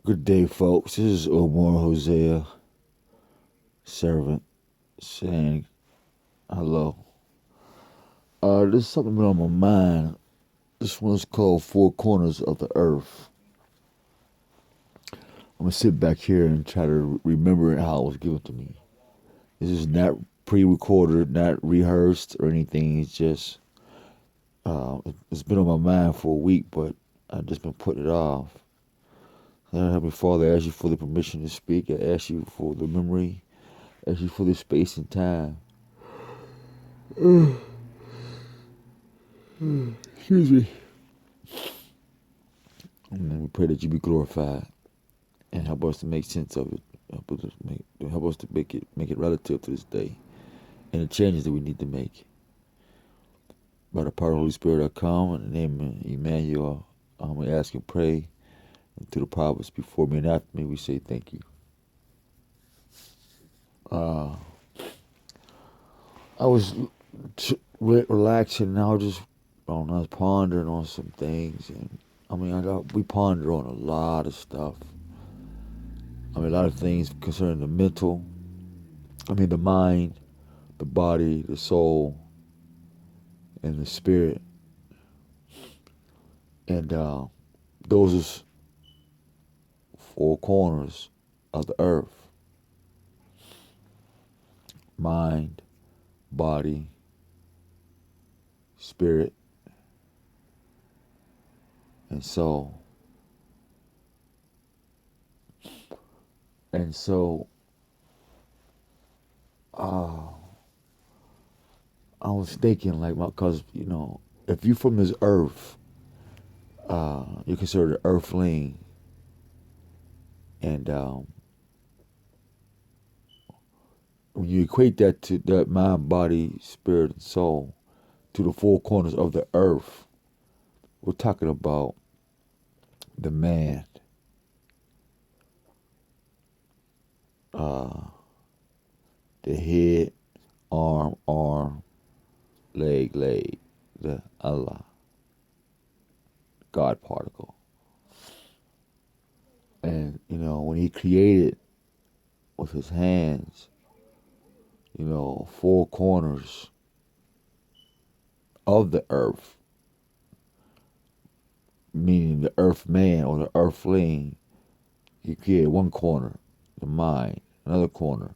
Good day, folks. This is Omar Hosea, servant, saying hello. There's something been on my mind. This one's called Four Corners of the Earth. I'm going to sit back here and try to remember how it was given to me. This is not pre-recorded, not rehearsed or anything. It's just, it's been on my mind for a week, but I've just been putting it off. Heavenly Father, I ask you for the permission to speak. I ask you for the memory. I ask you for the space and time. Excuse me. And we pray that you be glorified and help us to make sense of it. Help us to make it relative to this day and the changes that we need to make. By the power of the Holy Spirit, I come in the name of Emmanuel. We ask and pray. And to the prophets before me and after me, we say thank you. I was relaxing, and I was pondering on some things, and we ponder on a lot of stuff. A lot of things concerning the mental, the mind, the body, the soul, and the spirit. And those are four corners of the earth: mind, body, spirit, and soul. And so, I was thinking, because, if you're from this earth, you're considered an earthling. And when you equate that to that mind, body, spirit, and soul, to the four corners of the earth, we're talking about the man. The head, arm, leg, the Allah, God particle. And, when he created with his hands, four corners of the earth, meaning the earth man or the earthling, he created one corner, the mind, another corner,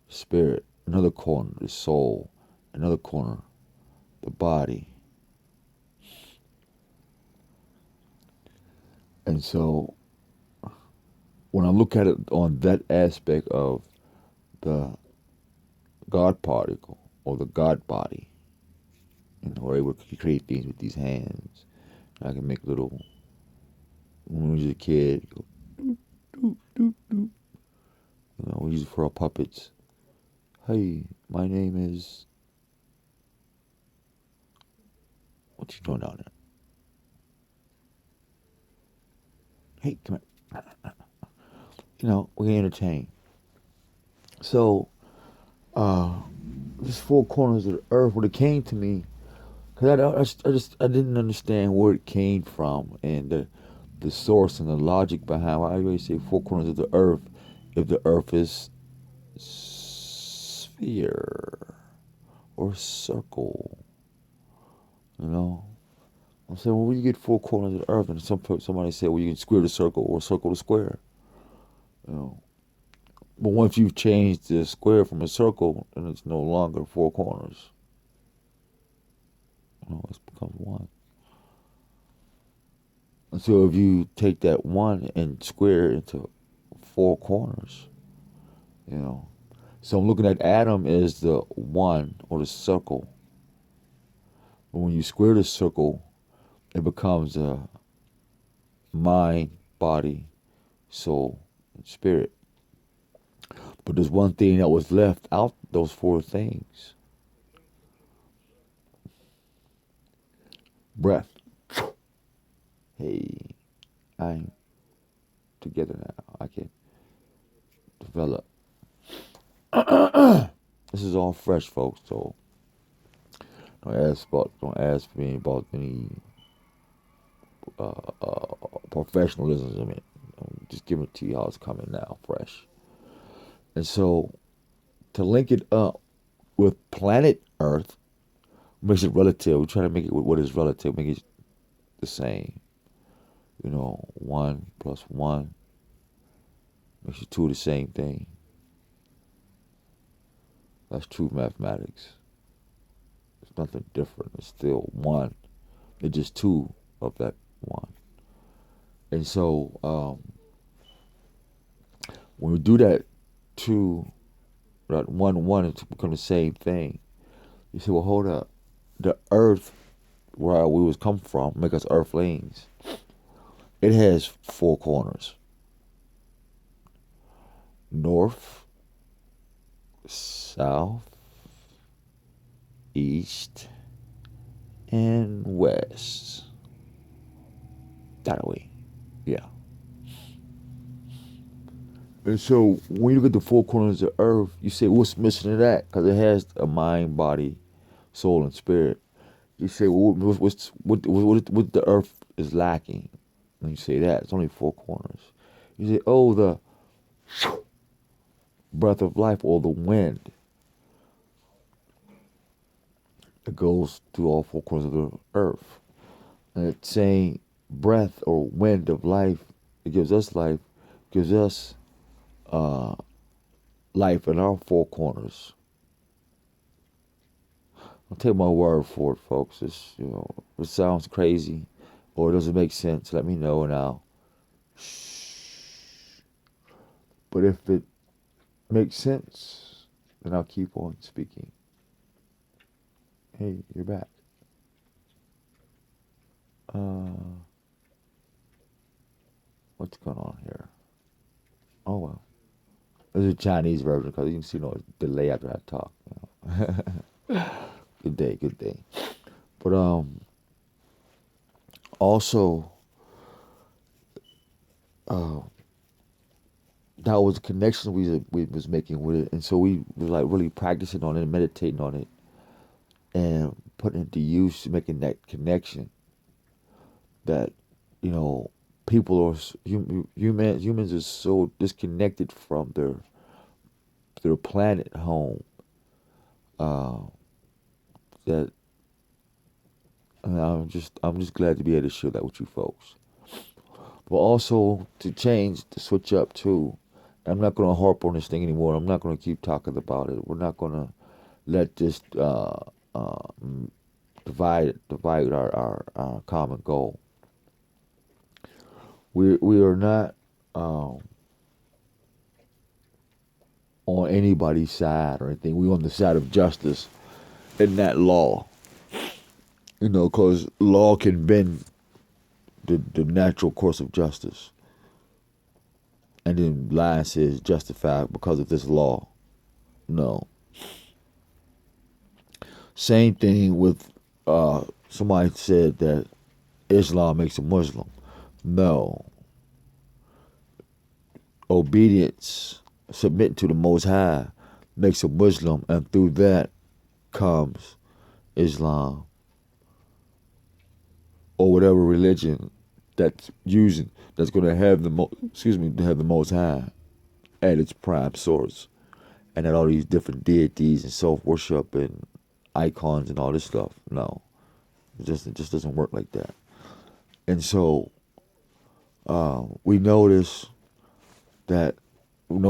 spirit, another corner, the soul, another corner, the body. And so, when I look at it on that aspect of the God particle or the God body, we're able to create things with these hands. I can make little, when we was a kid, go, doop, doop, doop, doop. We use it for our puppets. Hey, my name is, what you doing down there? Hey, come here. We entertain. So, this four corners of the earth, when it came to me, because I didn't understand where it came from and the source and the logic behind why I always say four corners of the earth if the earth is sphere or circle. I'm saying, well, when you get four corners of the earth, and somebody said, well, you can square the circle or circle the square. But once you've changed the square from a circle, then it's no longer four corners. It becomes one. And so if you take that one and square it into four corners, So I'm looking at Adam as the one or the circle. But when you square the circle, it becomes a mind, body, soul, and spirit. But there's one thing that was left out those four things. Breath. Hey, I'm together now. I can develop. This is all fresh, folks, so don't ask me about any professionalism in it. just giving it to you how it's coming now, fresh. And so to link it up with planet Earth makes it relative. We try to make it what is relative, make it the same. 1 plus 1 makes you 2 the same thing. That's true mathematics. It's nothing different. It's still 1. It's just 2 of that 1. And so when we do that 2, that 1, it's become the same thing. You say, well, hold up. The earth, where we was come from, make us earthlings. It has 4 corners. North, south, east, and west. That way. Yeah. And so when you look at the 4 corners of earth, you say, what's missing in that? Because it has a mind, body, soul, and spirit. You say, well, what the earth is lacking? And you say that. It's only 4 corners. You say, oh, the breath of life, or the wind that goes through all 4 corners of the earth. And it's saying breath or wind of life, it gives us life, gives us life in our 4 corners. I'll take my word for it, folks. It's, if it sounds crazy or it doesn't make sense, let me know and I'll shh. But if it makes sense, then I'll keep on speaking. Hey, you're back. What's going on here? Oh, well. There's a Chinese version because you can see no delay after I talk. Good day. But also that was a connection we was making with it, and so we was like really practicing on it, meditating on it, and putting it to use, making that connection. That people are humans are so disconnected from their planet home that I'm just glad to be able to share that with you folks. But also to switch up too. I'm not going to harp on this thing anymore. I'm not going to keep talking about it. We're not going to let this divide our common goal. We are not on anybody's side or anything. We're on the side of justice and not law. Because law can bend the natural course of justice. And then lie says justified because of this law. No. Same thing with somebody said that Islam makes a Muslim. No. Obedience, submitting to the Most High, makes a Muslim, and through that comes Islam or whatever religion that's going to have the Most High at its prime source, and at all these different deities and self-worship and icons and all this stuff. No, it just doesn't work like that. And so we notice that it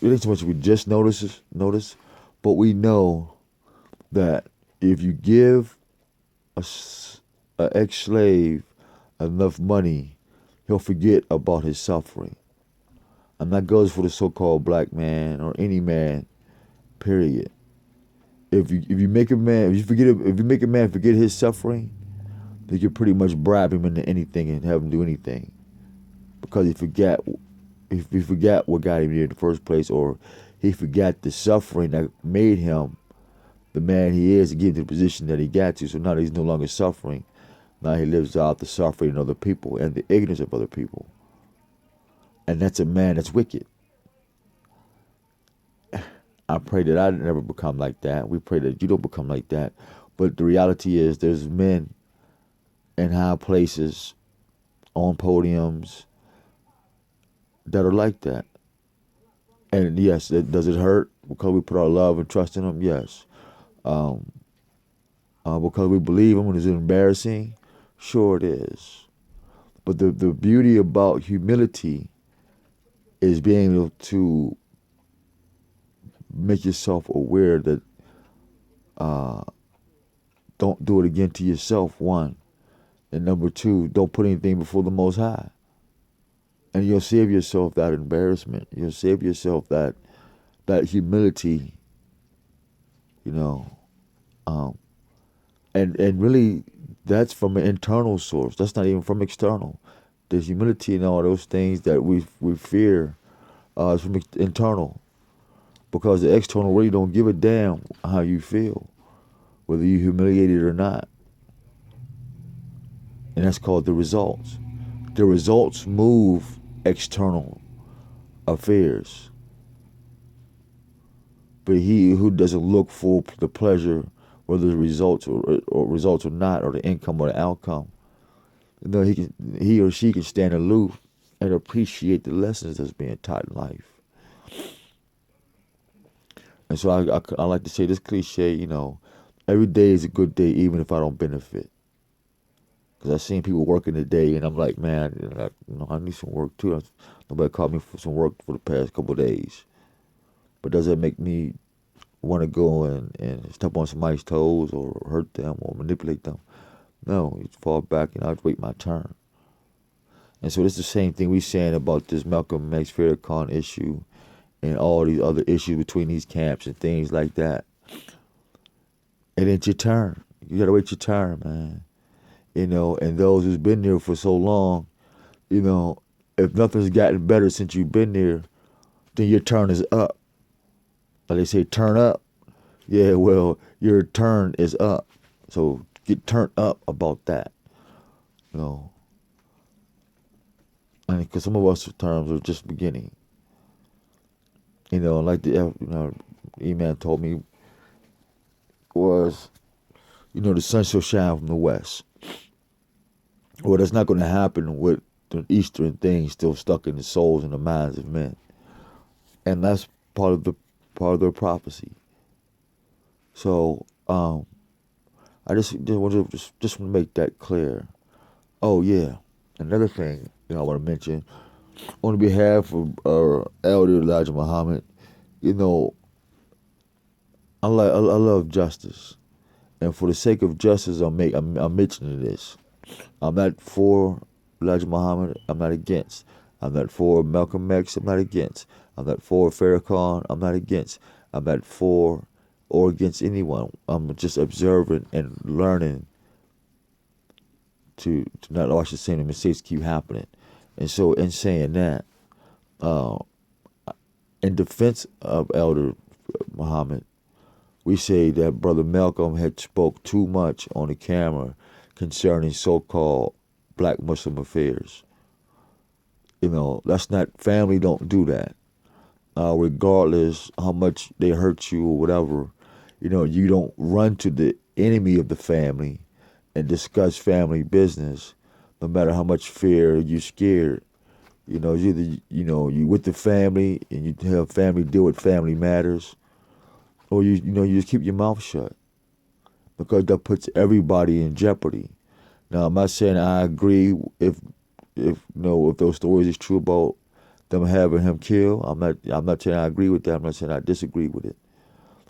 ain't so much we just notice, but we know that if you give an ex-slave enough money, he'll forget about his suffering. And that goes for the so-called black man or any man, period. If you make a man forget his suffering, then you can pretty much bribe him into anything and have him do anything, because he forgot what got him here in the first place, or he forgot the suffering that made him the man he is to get to the position that he got to. So now that he's no longer suffering, now he lives out the suffering of other people and the ignorance of other people. And that's a man that's wicked. I pray that I never become like that. We pray that you don't become like that. But the reality is there's men in high places, on podiums, that are like that. And yes, does it hurt because we put our love and trust in them? Yes. Um, because we believe them, and is it embarrassing? Sure, it is. But the beauty about humility is being able to make yourself aware that don't do it again to yourself, one. And number two, don't put anything before the Most High. And you'll save yourself that embarrassment. You'll save yourself that humility, you know. Um, and really, that's from an internal source. That's not even from external. The humility and all those things that we fear is from internal, because the external really don't give a damn how you feel, whether you're humiliated or not. And that's called the results. The results move external affairs. But he who doesn't look for the pleasure, whether the results or results or not, or the income or the outcome, he or she can stand aloof and appreciate the lessons that's being taught in life. And so I like to say this cliche, every day is a good day, even if I don't benefit. Because I've seen people working today, and I'm like, man, I need some work too. Nobody called me for some work for the past couple of days. But does that make me want to go and step on somebody's toes or hurt them or manipulate them? No, you fall back and I'd wait my turn. And so it's the same thing we saying about this Malcolm X Farrakhan issue and all these other issues between these camps and things like that. It ain't your turn. You gotta wait your turn, man. And those who's been there for so long, if nothing's gotten better since you've been there, then your turn is up. Like they say, turn up. Yeah, well, your turn is up. So get turned up about that. And because some of us terms are just beginning. Like the E-Man told me was, the sun shall shine from the west. Well, that's not going to happen with the Eastern things still stuck in the souls and the minds of men, and that's part of their prophecy. So I just want to make that clear. Oh yeah, another thing I want to mention on behalf of Elder Elijah Muhammad. I love justice, and for the sake of justice, I'm mentioning this. I'm not for Elijah Muhammad. I'm not against. I'm not for Malcolm X. I'm not against. I'm not for Farrakhan. I'm not against. I'm not for or against anyone. I'm just observing and learning to not watch the same mistakes keep happening. And so, in saying that, in defense of Elder Muhammad, we say that Brother Malcolm had spoke too much on the camera concerning so-called black Muslim affairs. That's not, family don't do that. Regardless how much they hurt you or whatever, you don't run to the enemy of the family and discuss family business, no matter how much fear you're scared. It's either, you with the family and you have family deal with family matters, or you just keep your mouth shut, because that puts everybody in jeopardy. Now, I'm not saying I agree if those stories is true about them having him killed. I'm not saying I agree with that. I'm not saying I disagree with it.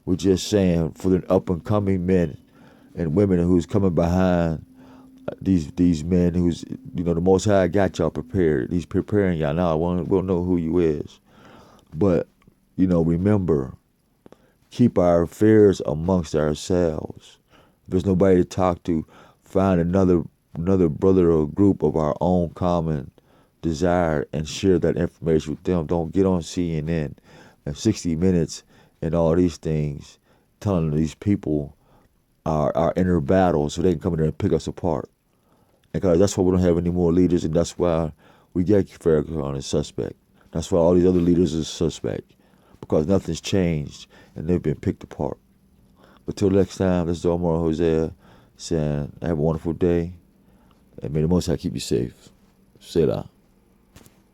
We're just saying for the up and coming men and women who's coming behind these men who's the Most High got y'all prepared. He's preparing y'all now. We'll know who you is, but remember, keep our affairs amongst ourselves. If there's nobody to talk to, find another brother or group of our own common desire and share that information with them. Don't get on CNN and 60 Minutes and all these things telling these people our inner battles so they can come in there and pick us apart. And because that's why we don't have any more leaders, and that's why we get Farrakhan as suspect. That's why all these other leaders are suspect, because nothing's changed and they've been picked apart. But till next time, this is Omar Hosea saying, have a wonderful day, and may the Most High keep you safe. Selah.